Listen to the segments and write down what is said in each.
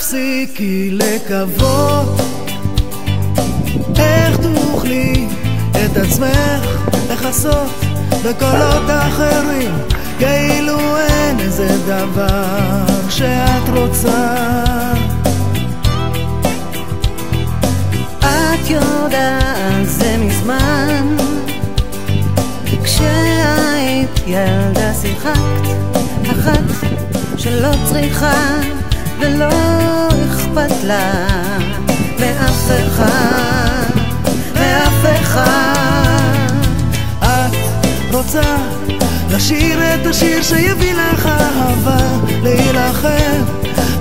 תפסיקי לקוות, איך תוכלי את עצמך לחסות בקולות אחרים, כאילו אין איזה דבר שאת רוצה. את יודעת זה מזמן, כשהיית ילדה שיחקת אחת שלא צריכה ולא אכפת לה מאף אחד, מאף אחד. את רוצה לשיר את השיר שיביא לך אהבה, להילחם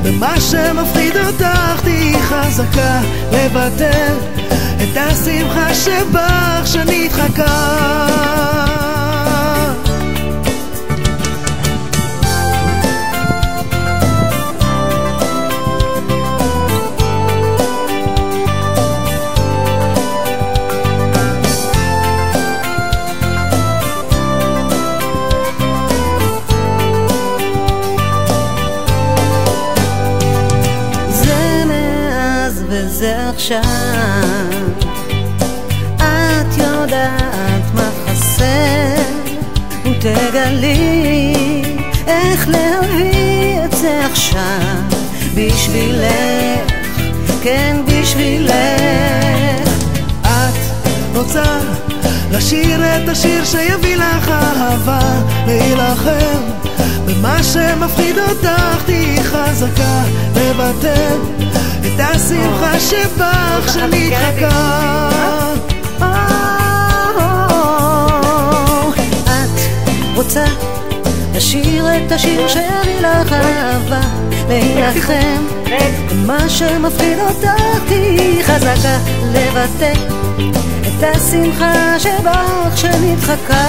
במה שמפחיד אותך, תהי חזקה לבטא את השמחה שבך שנדחקה. זה עכשיו, את יודעת מה חסר, ותגלי איך להביא את זה עכשיו, בשבילך, כן בשבילך. את רוצה לשיר את השיר שיביא לך אהבה, להילחם במה שמפחיד אותך, תהי חזקה לבטא את השמחה שבך שנדחקה. את רוצה לשיר את השיר שיביא לך אהבה, להילחם במה שמפחיד אותך, תהי חזקה לבטא את השמחה שבך שנדחקה.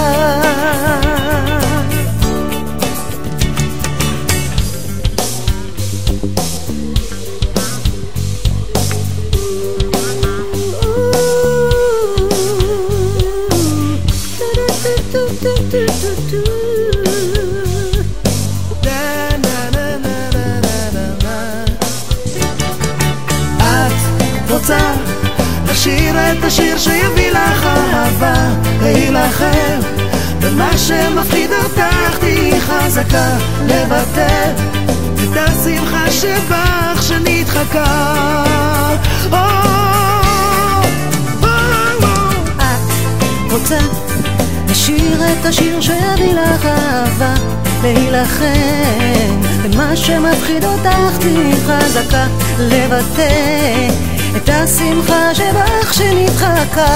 את רוצה לשיר את השיר שיביא לך אהבה, להילחם במה שמפחיד אותך, תהי חזקה לבטא את השמחה שבך שנדחקה. את רוצה לשיר את השיר שיביא לך אהבה, להילחם במה שמפחיד אותך, תהי חזקה לבטא את השמחה שבך שנדחקה.